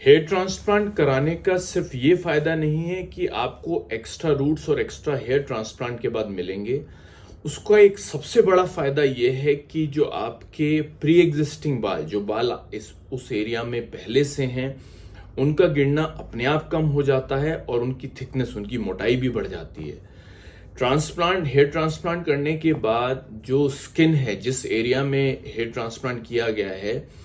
Hair transplant कराने का सिर्फ ये फायदा नहीं है कि आपको एक्स्ट्रा रूट्स और एक्स्ट्रा हेयर ट्रांसप्लांट के बाद मिलेंगे। उसका एक सबसे बड़ा फायदा ये है कि जो आपके प्री एग्जिस्टिंग बाल, जो बाल इस उस एरिया में पहले से हैं, उनका गिरना अपने आप कम हो जाता है और उनकी थिकनेस, उनकी मोटाई भी बढ़ जाती है। हेयर ट्रांसप्लांट करने के बाद जो स्किन है, जिस एरिया में हेयर ट्रांसप्लांट किया गया है,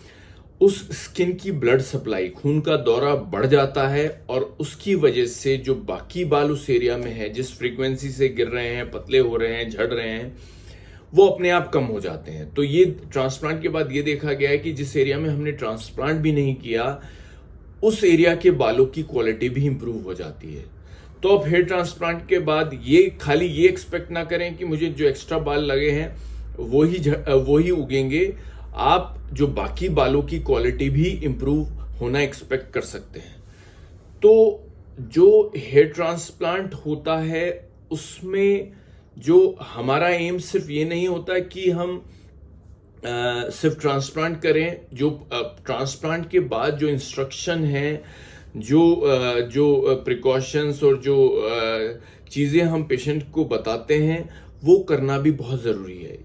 उस स्किन की ब्लड सप्लाई, खून का दौरा बढ़ जाता है और उसकी वजह से जो बाकी बाल उस एरिया में है, जिस फ्रीक्वेंसी से गिर रहे हैं, पतले हो रहे हैं, झड़ रहे हैं, वो अपने आप कम हो जाते हैं। तो ये ट्रांसप्लांट के बाद ये देखा गया है कि जिस एरिया में हमने ट्रांसप्लांट भी नहीं किया, उस एरिया के बालों की क्वालिटी भी इंप्रूव हो जाती है। तो अब हेयर ट्रांसप्लांट के बाद ये खाली ये एक्सपेक्ट ना करें कि मुझे जो एक्स्ट्रा बाल लगे हैं वो ही उगेंगे। आप जो बाकी बालों की क्वालिटी भी इंप्रूव होना एक्सपेक्ट कर सकते हैं। तो जो हेयर ट्रांसप्लांट होता है, उसमें जो हमारा एम सिर्फ ये नहीं होता कि हम सिर्फ ट्रांसप्लांट करें। जो ट्रांसप्लांट के बाद जो इंस्ट्रक्शन है, जो प्रिकॉशंस और जो चीज़ें हम पेशेंट को बताते हैं, वो करना भी बहुत ज़रूरी है।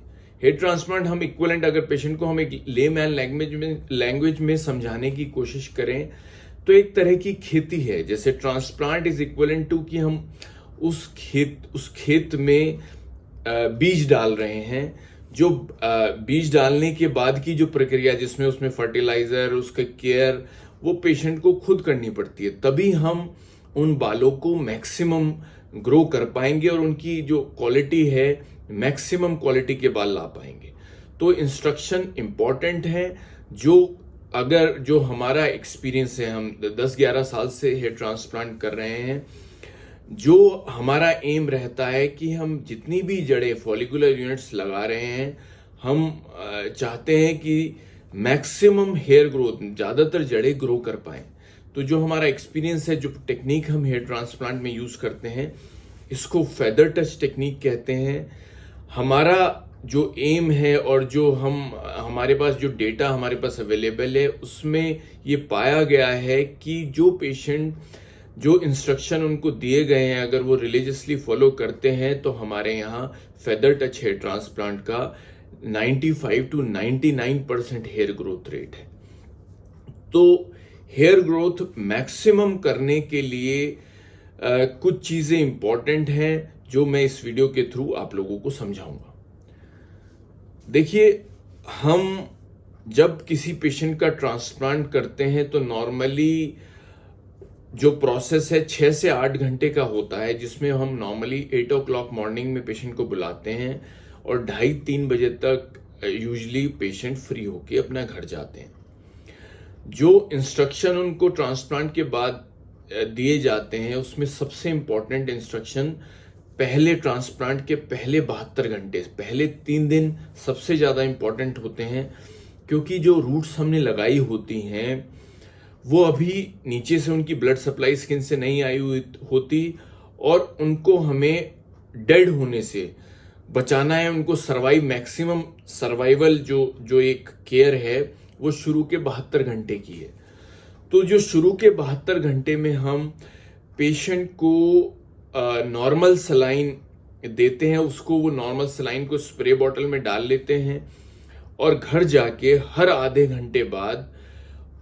हेयर ट्रांसप्लांट हम इक्वलेंट, अगर पेशेंट को हम एक लेमैन लैंग्वेज में समझाने की कोशिश करें, तो एक तरह की खेती है। जैसे ट्रांसप्लांट इज इक्वलेंट टू कि हम उस खेत में बीज डाल रहे हैं। जो बीज डालने के बाद की जो प्रक्रिया, जिसमें उसमें फर्टिलाइजर, उसका केयर, वो पेशेंट को खुद करनी पड़ती है। तभी हम उन बालों को मैक्सिमम ग्रो कर पाएंगे और उनकी जो क्वालिटी है, मैक्सिमम क्वालिटी के बाल ला पाएंगे। तो इंस्ट्रक्शन इंपॉर्टेंट है। जो हमारा एक्सपीरियंस है, हम 10-11 साल से हेयर ट्रांसप्लांट कर रहे हैं, जो हमारा एम रहता है कि हम जितनी भी जड़ें, फॉलिकुलर यूनिट्स लगा रहे हैं, हम चाहते हैं कि मैक्सिमम हेयर ग्रोथ, ज़्यादातर जड़ें ग्रो कर पाएं। तो जो हमारा एक्सपीरियंस है, जो टेक्निक हम हेयर ट्रांसप्लांट में यूज़ करते हैं, इसको फेदर टच टेक्निक कहते हैं। हमारा जो एम है और जो हमारे पास जो डेटा हमारे पास अवेलेबल है, उसमें ये पाया गया है कि जो पेशेंट जो इंस्ट्रक्शन उनको दिए गए हैं, अगर वो रिलीजियसली फॉलो करते हैं, तो हमारे यहाँ फेदर टच हेयर ट्रांसप्लांट का 95 to 99% हेयर ग्रोथ रेट है। तो हेयर ग्रोथ मैक्सिमम करने के लिए कुछ चीज़ें इंपॉर्टेंट हैं, जो मैं इस वीडियो के थ्रू आप लोगों को समझाऊंगा। देखिए, हम जब किसी पेशेंट का ट्रांसप्लांट करते हैं, तो नॉर्मली जो प्रोसेस है 6 से 8 घंटे का होता है, जिसमें हम नॉर्मली 8 o'clock मॉर्निंग में पेशेंट को बुलाते हैं और 2:30-3 बजे तक यूजली पेशेंट फ्री होके अपना घर जाते हैं। जो इंस्ट्रक्शन उनको ट्रांसप्लांट के बाद दिए जाते हैं, उसमें सबसे इंपॉर्टेंट इंस्ट्रक्शन पहले ट्रांसप्लांट के पहले 72 घंटे, पहले 3 दिन सबसे ज़्यादा इंपॉर्टेंट होते हैं, क्योंकि जो रूट्स हमने लगाई होती हैं, वो अभी नीचे से उनकी ब्लड सप्लाई स्किन से नहीं आई हुई होती और उनको हमें डेड होने से बचाना है। उनको मैक्सिमम सर्वाइवल जो एक केयर है, वो शुरू के 72 घंटे की है। तो जो शुरू के 72 घंटे में हम पेशेंट को नॉर्मल सलाइन देते हैं, उसको वो नॉर्मल सलाइन को स्प्रे बॉटल में डाल लेते हैं और घर जाके हर आधे घंटे बाद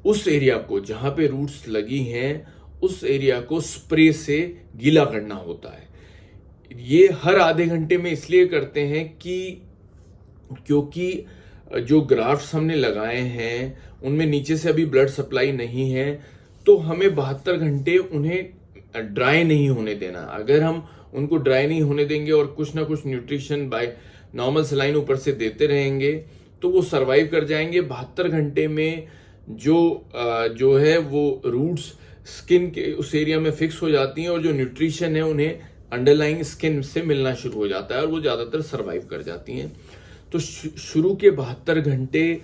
उस एरिया को, जहां पे रूट्स लगी हैं, उस एरिया को स्प्रे से गीला करना होता है। ये हर आधे घंटे में इसलिए करते हैं क्योंकि जो ग्राफ्ट्स हमने लगाए हैं, उनमें नीचे से अभी ब्लड सप्लाई नहीं है, तो हमें 72 घंटे उन्हें ड्राई नहीं होने देना। अगर हम उनको ड्राई नहीं होने देंगे और कुछ ना कुछ न्यूट्रिशन बाय नॉर्मल सलाइन ऊपर से देते रहेंगे, तो वो सरवाइव कर जाएंगे। 72 घंटे में जो है वो रूट्स स्किन के उस एरिया में फिक्स हो जाती हैं और जो न्यूट्रिशन है उन्हें अंडरलाइंग स्किन से मिलना शुरू हो जाता है और वो ज़्यादातर सरवाइव कर जाती हैं। तो शुरू के 72 घंटे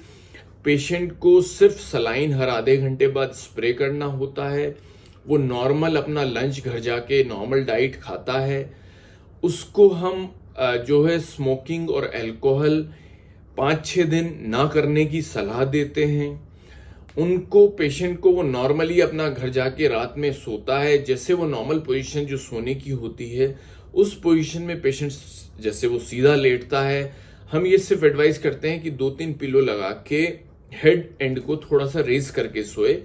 पेशेंट को सिर्फ सलाइन हर आधे घंटे बाद स्प्रे करना होता है। वो नॉर्मल अपना लंच, घर जाके नॉर्मल डाइट खाता है। उसको हम जो है स्मोकिंग और अल्कोहल 5-6 दिन ना करने की सलाह देते हैं। उनको पेशेंट को वो नॉर्मली अपना घर जाके रात में सोता है, जैसे वो नॉर्मल पोजीशन जो सोने की होती है उस पोजीशन में पेशेंट जैसे वो सीधा लेटता है, हम ये सिर्फ एडवाइस करते हैं कि 2-3 पिलो लगा के हेड एंड को थोड़ा सा रेज करके सोए,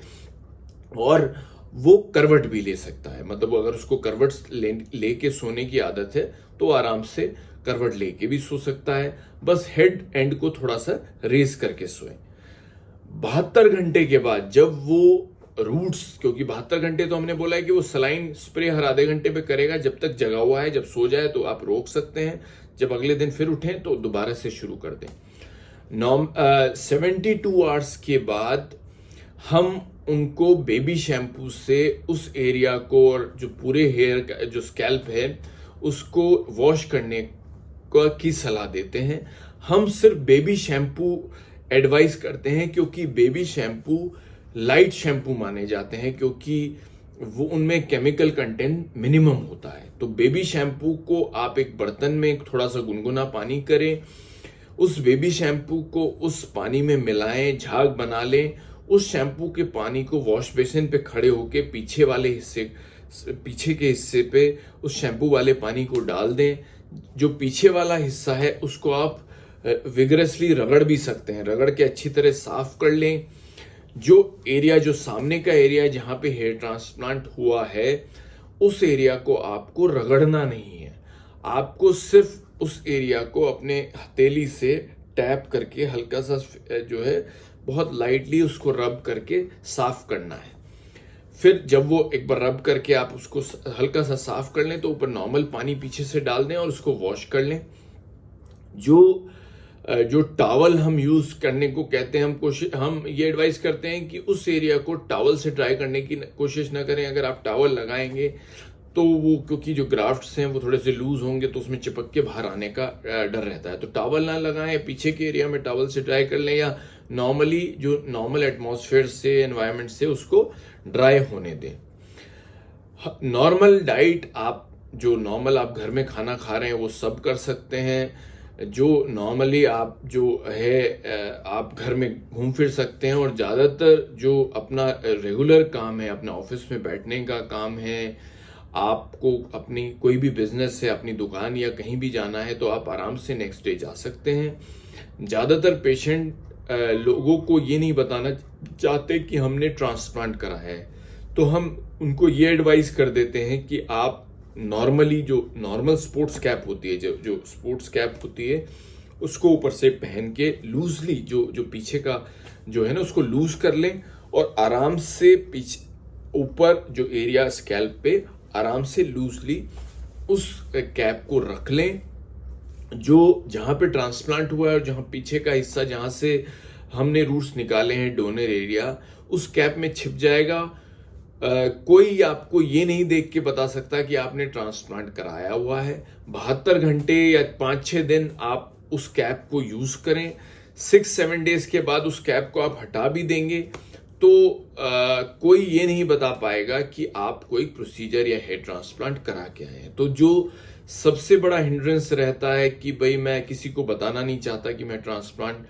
और वो करवट भी ले सकता है। मतलब अगर उसको करवट लेके सोने की आदत है तो आराम से करवट लेके भी सो सकता है, बस हेड एंड को थोड़ा सा रेज करके सोए। 72 घंटे के बाद जब वो रूट्स, क्योंकि 72 घंटे तो हमने बोला है कि वो सलाइन स्प्रे हर आधे घंटे पे करेगा, जब तक जगा हुआ है, जब सो जाए तो आप रोक सकते हैं, जब अगले दिन फिर उठें तो दोबारा से शुरू कर दें। 72 आवर्स के बाद हम उनको बेबी शैम्पू से उस एरिया को और जो पूरे हेयर का जो स्कैल्प है उसको वॉश करने की सलाह देते हैं। हम सिर्फ बेबी शैम्पू एडवाइस करते हैं क्योंकि बेबी शैम्पू लाइट शैम्पू माने जाते हैं, क्योंकि वो उनमें केमिकल कंटेंट मिनिमम होता है। तो बेबी शैम्पू को आप एक बर्तन में थोड़ा सा गुनगुना पानी करें, उस बेबी शैम्पू को उस पानी में मिलाएं, झाग बना लें, उस शैम्पू के पानी को वॉश बेसिन पे खड़े होके पीछे के हिस्से पे उस शैम्पू वाले पानी को डाल दें। जो पीछे वाला हिस्सा है उसको आप विगरसली रगड़ भी सकते हैं, रगड़ के अच्छी तरह साफ कर लें। जो सामने का एरिया जहां पे हेयर ट्रांसप्लांट हुआ है उस एरिया को आपको रगड़ना नहीं है, आपको सिर्फ उस एरिया को अपने हथेली से टैप करके हल्का सा जो है बहुत लाइटली उसको रब करके साफ करना है। फिर जब वो एक बार रब करके आप उसको हल्का सा साफ कर लें तो ऊपर नॉर्मल पानी पीछे से डाल दें और उसको वॉश कर लें। जो टॉवल हम यूज करने को कहते हैं, हम ये एडवाइस करते हैं कि उस एरिया को टॉवल से ड्राई करने की कोशिश ना करें। अगर आप टॉवल लगाएंगे तो वो, क्योंकि जो ग्राफ्ट्स हैं वो थोड़े से लूज होंगे तो उसमें चिपक के बाहर आने का डर रहता है। तो टॉवल ना लगाएं, पीछे के एरिया में टॉवल से ड्राई कर लें, या नॉर्मली जो नॉर्मल एटमॉस्फेयर से, एनवायरनमेंट से उसको ड्राई होने दें। नॉर्मल डाइट जो नॉर्मल आप घर में खाना खा रहे हैं वो सब कर सकते हैं। जो नॉर्मली आप आप घर में घूम फिर सकते हैं, और ज़्यादातर जो अपना रेगुलर काम है, अपने ऑफिस में बैठने का काम है, आपको अपनी कोई भी बिजनेस है, अपनी दुकान या कहीं भी जाना है तो आप आराम से नेक्स्ट डे जा सकते हैं। ज़्यादातर पेशेंट लोगों को ये नहीं बताना चाहते कि हमने ट्रांसप्लांट करा है, तो हम उनको ये एडवाइस कर देते हैं कि आप नॉर्मली जो नॉर्मल स्पोर्ट्स कैप होती है, जो स्पोर्ट्स कैप होती है उसको ऊपर से पहन के लूजली जो पीछे का जो है ना उसको लूज कर लें, और आराम से पीछे ऊपर जो एरिया स्कैल्प पे आराम से लूजली उस कैप को रख लें। जो जहां पे ट्रांसप्लांट हुआ है और जहां पीछे का हिस्सा जहां से हमने रूट्स निकाले हैं, डोनर एरिया, उस कैप में छिप जाएगा। कोई आपको ये नहीं देख के बता सकता कि आपने ट्रांसप्लांट कराया हुआ है। 72 घंटे या 5-6 दिन आप उस कैप को यूज करें। 6-7 डेज के बाद उस कैप को आप हटा भी देंगे तो कोई ये नहीं बता पाएगा कि आप कोई प्रोसीजर या हेयर ट्रांसप्लांट करा के आए हैं। तो जो सबसे बड़ा हिंड्रेंस रहता है कि भाई मैं किसी को बताना नहीं चाहता कि मैं ट्रांसप्लांट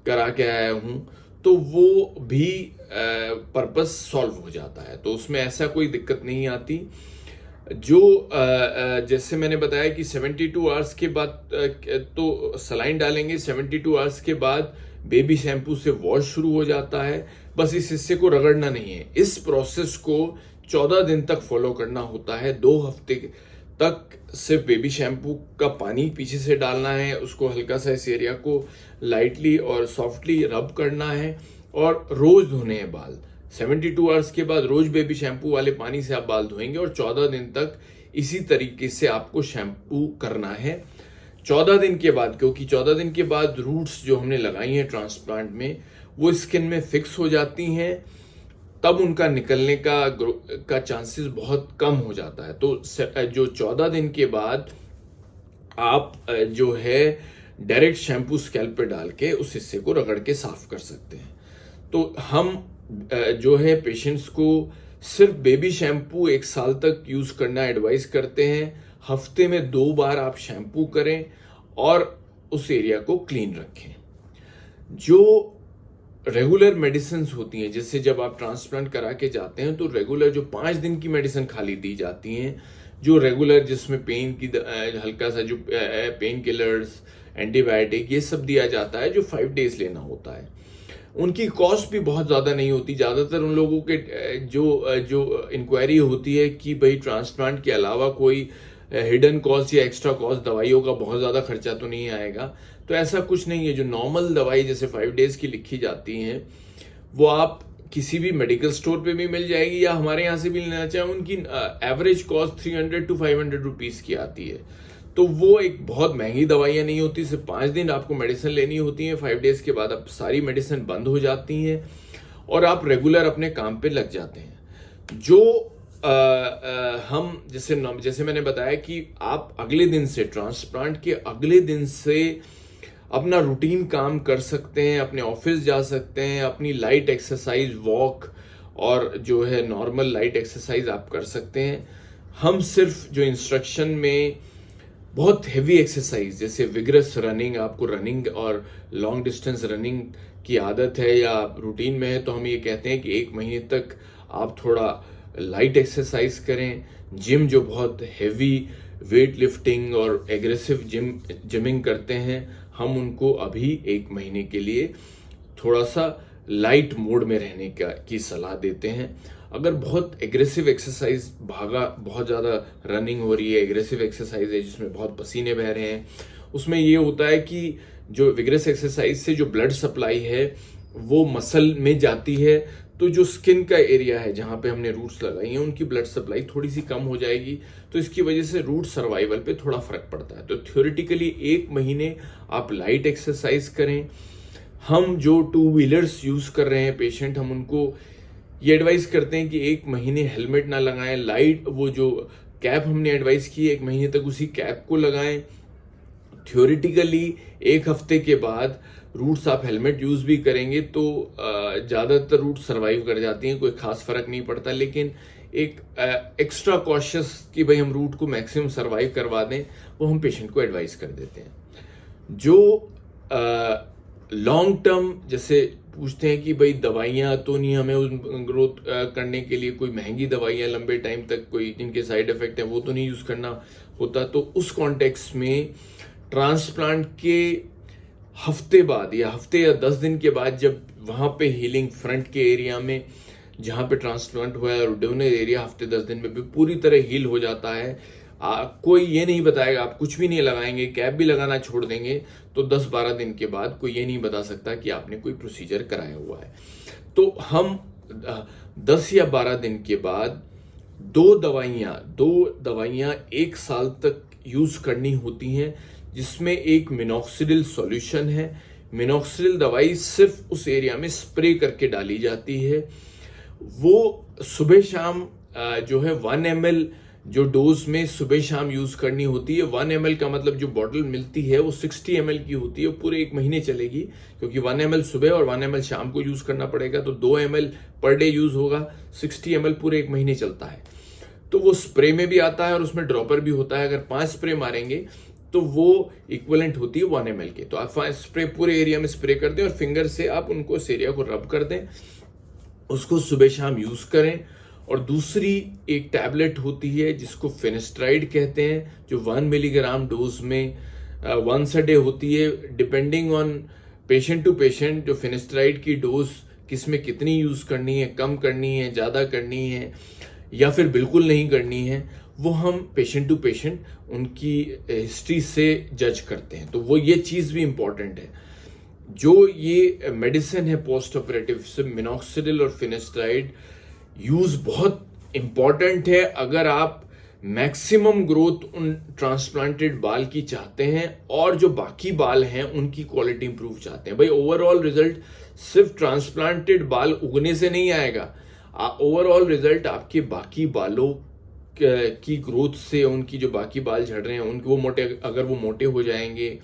करा के आया हूं, तो वो भी पर्पस सॉल्व हो जाता है, तो उसमें ऐसा कोई दिक्कत नहीं आती। जैसे मैंने बताया कि 72 आवर्स के बाद तो सलाइन डालेंगे, 72 आवर्स के बाद बेबी शैम्पू से वॉश शुरू हो जाता है। बस इस हिस्से को रगड़ना नहीं है, इस प्रोसेस को 14 दिन तक फॉलो करना होता है। 2 हफ्ते तक सिर्फ बेबी शैम्पू का पानी पीछे से डालना है, उसको हल्का सा इस एरिया को लाइटली और सॉफ्टली रब करना है, और रोज धोने हैं बाल। 72 आवर्स के बाद रोज बेबी शैम्पू वाले पानी से आप बाल धोएंगे, और 14 दिन तक इसी तरीके से आपको शैम्पू करना है। 14 दिन के बाद, क्योंकि 14 दिन के बाद रूट्स जो हमने लगाई हैं ट्रांसप्लांट में वो स्किन में फिक्स हो जाती हैं, तब उनका निकलने का चांसेस बहुत कम हो जाता है। तो जो 14 दिन के बाद आप जो है डायरेक्ट शैम्पू स्कैल्प पे डाल के उस हिस्से को रगड़ के साफ कर सकते हैं। तो हम जो है पेशेंट्स को सिर्फ बेबी शैम्पू 1 साल तक यूज करना एडवाइस करते हैं। हफ्ते में 2 बार आप शैम्पू करें और उस एरिया को क्लीन रखें। जो रेगुलर मेडिसिन होती हैं, जैसे जब आप ट्रांसप्लांट करा के जाते हैं तो रेगुलर जो 5 दिन की मेडिसिन खाली दी जाती हैं, जो रेगुलर जिसमें पेन की हल्का सा जो पेन किलर्स, एंटीबायोटिक ये सब दिया जाता है, जो 5 डेज लेना होता है। उनकी कॉस्ट भी बहुत ज़्यादा नहीं होती। ज़्यादातर उन लोगों के जो इंक्वायरी होती है कि भाई ट्रांसप्लांट के अलावा कोई हिडन कॉस्ट या एक्स्ट्रा कॉस्ट दवाइयों का बहुत ज़्यादा खर्चा तो नहीं आएगा, तो ऐसा कुछ नहीं है। जो नॉर्मल दवाई जैसे 5 डेज की लिखी जाती हैं वो आप किसी भी मेडिकल स्टोर पे भी मिल जाएगी या हमारे यहाँ से भी लेना चाहें, उनकी एवरेज कॉस्ट 300 to 500 रुपीज़ की आती है। तो वो एक बहुत महंगी दवाइयाँ नहीं होती। सिर्फ 5 दिन आपको मेडिसिन लेनी होती है, 5 डेज के बाद अब सारी मेडिसिन बंद हो जाती हैं और आप रेगुलर अपने काम पे लग जाते हैं। जो हम जैसे मैंने बताया कि आप अगले दिन से, ट्रांसप्लांट के अगले दिन से अपना रूटीन काम कर सकते हैं, अपने ऑफिस जा सकते हैं, अपनी लाइट एक्सरसाइज, वॉक और जो है नॉर्मल लाइट एक्सरसाइज आप कर सकते हैं। हम सिर्फ जो इंस्ट्रक्शन में बहुत हेवी एक्सरसाइज जैसे विग्रस रनिंग, आपको रनिंग और लॉन्ग डिस्टेंस रनिंग की आदत है या रूटीन में है, तो हम ये कहते हैं कि 1 महीने तक आप थोड़ा लाइट एक्सरसाइज करें। जिम जो बहुत हेवी वेट लिफ्टिंग और एग्रेसिव जिमिंग करते हैं, हम उनको अभी 1 महीने के लिए थोड़ा सा लाइट मोड में रहने की सलाह देते हैं। अगर बहुत एग्रेसिव एक्सरसाइज, बहुत ज़्यादा रनिंग हो रही है, एग्रेसिव एक्सरसाइज है जिसमें बहुत पसीने बह रहे हैं, उसमें ये होता है कि जो विग्रेस एक्सरसाइज से जो ब्लड सप्लाई है वो मसल में जाती है, तो जो स्किन का एरिया है जहाँ पे हमने रूट्स लगाई हैं उनकी ब्लड सप्लाई थोड़ी सी कम हो जाएगी, तो इसकी वजह से रूट सर्वाइवल पे थोड़ा फर्क पड़ता है। तो थ्योरेटिकली 1 महीने आप लाइट एक्सरसाइज करें। हम जो 2 व्हीलर्स यूज कर रहे हैं पेशेंट, हम उनको ये एडवाइस करते हैं कि 1 महीने हेलमेट ना लगाएं। लाइट वो जो कैप हमने एडवाइस की है 1 महीने तक उसी कैप को लगाएं। थ्योरेटिकली 1 हफ्ते के बाद रूट्स आप हेलमेट यूज भी करेंगे तो ज़्यादातर रूट सर्वाइव कर जाती हैं, कोई खास फर्क नहीं पड़ता। लेकिन एक एक्स्ट्रा कॉशियस कि भाई हम रूट को मैक्सिमम सर्वाइव करवा दें, वो हम पेशेंट को एडवाइस कर देते हैं। जो लॉन्ग टर्म जैसे पूछते हैं कि भाई दवाइयाँ तो नहीं, हमें उस ग्रोथ करने के लिए कोई महंगी दवाइयाँ लंबे टाइम तक कोई जिनके साइड इफेक्ट हैं वो तो नहीं यूज़ करना होता, तो उस कॉन्टेक्स्ट में ट्रांसप्लांट के हफ्ते बाद या हफ्ते या 10 दिन के बाद जब वहाँ पे हीलिंग फ्रंट के एरिया में जहाँ पे ट्रांसप्लांट हुआ है और डोनर एरिया हफ्ते 10 दिन में भी पूरी तरह हील हो जाता है, कोई ये नहीं बताएगा, आप कुछ भी नहीं लगाएंगे, कैप भी लगाना छोड़ देंगे, तो 10-12 दिन के बाद कोई ये नहीं बता सकता कि आपने कोई प्रोसीजर कराया हुआ है। तो हम 10 या 12 दिन के बाद 2 दवाइयाँ 1 साल तक यूज करनी होती हैं, जिसमें एक मिनॉक्सिडिल सॉल्यूशन है। मिनॉक्सिडिल दवाई सिर्फ उस एरिया में स्प्रे करके डाली जाती है। वो सुबह शाम जो है 1 ml जो डोज में सुबह शाम यूज करनी होती है। 1 ml का मतलब जो बॉटल मिलती है वो 60 ml की होती है, पूरे 1 महीने चलेगी, क्योंकि 1 ml सुबह और 1 ml शाम को यूज करना पड़ेगा, तो 2 ml पर डे यूज होगा, 60 ml पूरे 1 महीने चलता है। तो वो स्प्रे में भी आता है और उसमें ड्रॉपर भी होता है। अगर 5 स्प्रे मारेंगे तो वो इक्विवेलेंट होती है 1 ml के। तो आप 5 स्प्रे पूरे एरिया में स्प्रे कर दें और फिंगर से आप उनको उस एरिया को रब कर दें, उसको सुबह शाम यूज करें। और दूसरी एक टैबलेट होती है जिसको फिनेस्ट्राइड कहते हैं, जो 1 मिलीग्राम डोज में वंस अ डे होती है। Depending on patient to patient जो फिनेस्ट्राइड की डोज किसमें कितनी यूज करनी है, कम करनी है, ज़्यादा करनी है या फिर बिल्कुल नहीं करनी है, वो हम पेशेंट टू पेशेंट उनकी हिस्ट्री से जज करते हैं। तो वो ये चीज़ भी इम्पॉर्टेंट है। जो ये मेडिसिन है पोस्ट ऑपरेटिव से मिनॉक्सिडिल और फिनेस्ट्राइड यूज बहुत इंपॉर्टेंट है अगर आप मैक्सिमम ग्रोथ उन ट्रांसप्लांटेड बाल की चाहते हैं और जो बाकी बाल हैं उनकी क्वालिटी इंप्रूव चाहते हैं। भाई ओवरऑल रिजल्ट सिर्फ ट्रांसप्लांटेड बाल उगने से नहीं आएगा, ओवरऑल रिजल्ट आपके बाकी बालों की ग्रोथ से, उनकी जो बाकी बाल झड़ रहे हैं उनके वो मोटे, अगर वो मोटे हो जाएंगे,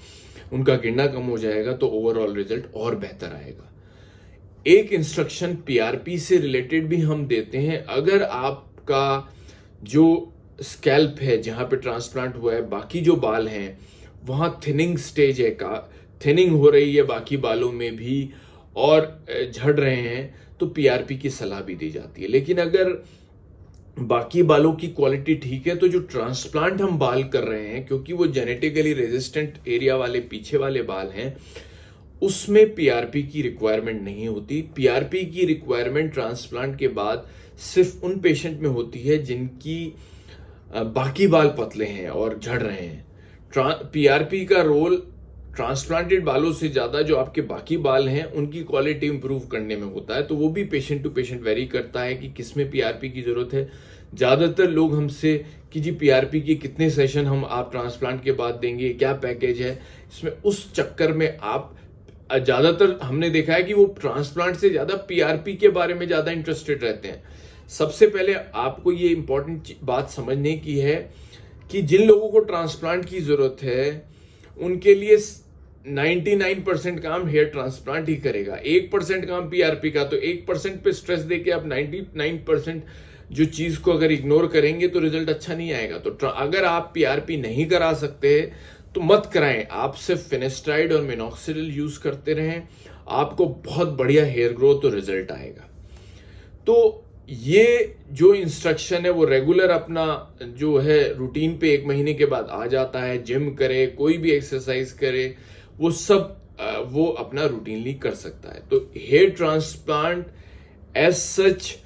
उनका गिरना कम हो जाएगा, तो ओवरऑल रिजल्ट और बेहतर आएगा। एक इंस्ट्रक्शन पीआरपी से रिलेटेड भी हम देते हैं। अगर आपका जो स्कैल्प है जहां पे ट्रांसप्लांट हुआ है, बाकी जो बाल हैं वहां थिनिंग स्टेज है, थिनिंग हो रही है बाकी बालों में भी, और झड़ रहे हैं तो पीआरपी की सलाह भी दी जाती है। लेकिन अगर बाकी बालों की क्वालिटी ठीक है तो जो ट्रांसप्लांट हम बाल कर रहे हैं, क्योंकि वो जेनेटिकली रेजिस्टेंट एरिया वाले पीछे वाले बाल हैं, उसमें पीआरपी की रिक्वायरमेंट नहीं होती। पीआरपी की रिक्वायरमेंट ट्रांसप्लांट के बाद सिर्फ उन पेशेंट में होती है जिनकी बाकी बाल पतले हैं और झड़ रहे हैं। पीआरपी का रोल ट्रांसप्लांटेड बालों से ज्यादा जो आपके बाकी बाल हैं उनकी क्वालिटी इंप्रूव करने में होता है। तो वो भी पेशेंट टू पेशेंट वेरी करता है कि किसमें पीआरपी की जरूरत है। ज्यादातर लोग हमसे कि जी पीआरपी के कितने सेशन हम आप ट्रांसप्लांट के बाद देंगे, क्या पैकेज है इसमें, उस चक्कर में आप ज्यादातर हमने देखा है कि वो ट्रांसप्लांट से ज्यादा पीआरपी के बारे में ज्यादा इंटरेस्टेड रहते हैं। सबसे पहले आपको ये इंपॉर्टेंट बात समझने की है कि जिन लोगों को ट्रांसप्लांट की जरूरत है उनके लिए 99% काम हेयर ट्रांसप्लांट ही करेगा। 1% काम पीआरपी का, तो 1% पे स्ट्रेस देके आप 99% जो चीज को अगर इग्नोर करेंगे तो रिजल्ट अच्छा नहीं आएगा। तो अगर आप पीआरपी नहीं करा सकते तो मत कराएं, आप सिर्फ फिनेस्ट्राइड और मिनॉक्सिडिल यूज करते रहें, आपको बहुत बढ़िया हेयर ग्रोथ और रिजल्ट आएगा। तो ये जो इंस्ट्रक्शन है वो रेगुलर अपना जो है रूटीन पे 1 महीने के बाद आ जाता है। जिम करे, कोई भी एक्सरसाइज करे, वो सब वो अपना रूटीनली कर सकता है। तो hair transplant as such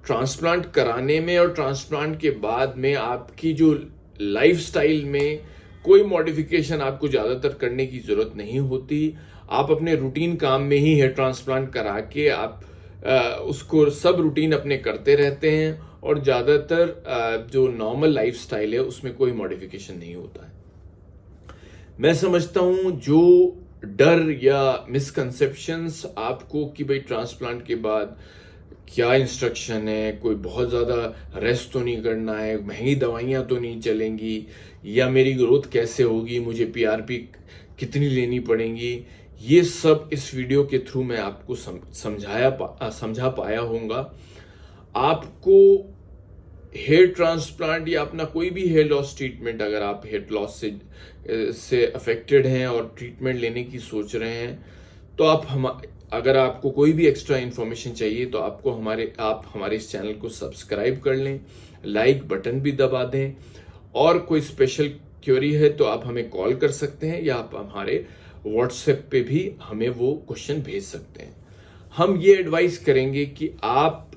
transplant कराने में और ट्रांसप्लांट के बाद में आपकी जो लाइफस्टाइल में कोई मॉडिफिकेशन आपको ज्यादातर करने की जरूरत नहीं होती। आप अपने रूटीन काम में ही हेयर ट्रांसप्लांट करा के आप उसको सब रूटीन अपने करते रहते हैं और ज्यादातर जो नॉर्मल लाइफस्टाइल है उसमें कोई मॉडिफिकेशन नहीं होता है। मैं समझता हूं जो डर या मिसकंसेप्शंस आपको कि भाई ट्रांसप्लांट के बाद क्या इंस्ट्रक्शन है, कोई बहुत ज्यादा रेस्ट तो नहीं करना है, महंगी दवाइयां तो नहीं चलेंगी, या मेरी ग्रोथ कैसे होगी, मुझे पीआरपी कितनी लेनी पड़ेगी, ये सब इस वीडियो के थ्रू मैं आपको समझा पाया होऊंगा। आपको हेयर ट्रांसप्लांट या अपना कोई भी हेयर लॉस ट्रीटमेंट, अगर आप हेयर लॉस से अफेक्टेड हैं और ट्रीटमेंट लेने की सोच रहे हैं, तो अगर आपको कोई भी एक्स्ट्रा इन्फॉर्मेशन चाहिए तो आप हमारे इस चैनल को सब्सक्राइब कर लें, लाइक बटन भी दबा दें, और कोई स्पेशल क्वेरी है तो आप हमें कॉल कर सकते हैं या आप हमारे व्हाट्सएप पे भी हमें वो क्वेश्चन भेज सकते हैं। हम ये एडवाइस करेंगे कि आप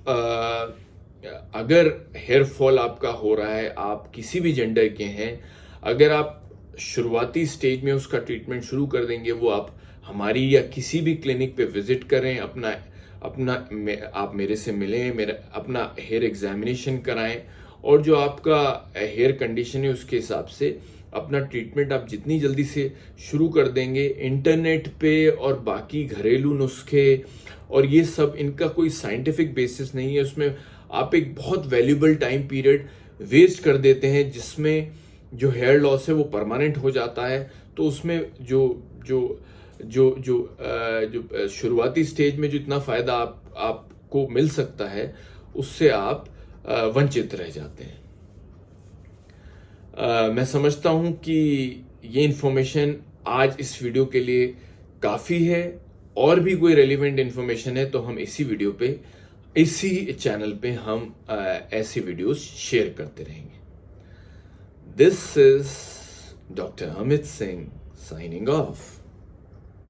अगर हेयर फॉल आपका हो रहा है, आप किसी भी जेंडर के हैं, अगर आप शुरुआती स्टेज में उसका ट्रीटमेंट शुरू कर देंगे, वो आप हमारी या किसी भी क्लिनिक पे विजिट करें, आप मेरे से मिलें, अपना हेयर एग्जामिनेशन कराएं, और जो आपका हेयर कंडीशन है उसके हिसाब से अपना ट्रीटमेंट आप जितनी जल्दी से शुरू कर देंगे। इंटरनेट पे और बाकी घरेलू नुस्खे और ये सब, इनका कोई साइंटिफिक बेसिस नहीं है, उसमें आप एक बहुत वैल्यूबल टाइम पीरियड वेस्ट कर देते हैं जिसमें जो हेयर लॉस है वो परमानेंट हो जाता है। तो उसमें जो शुरुआती स्टेज में जो इतना फायदा आपको मिल सकता है उससे आप वंचित रह जाते हैं। मैं समझता हूं कि ये इंफॉर्मेशन आज इस वीडियो के लिए काफी है। और भी कोई रेलिवेंट इंफॉर्मेशन है तो हम इसी चैनल पे हम ऐसी वीडियोस शेयर करते रहेंगे। This is doctor Amit Singh signing off.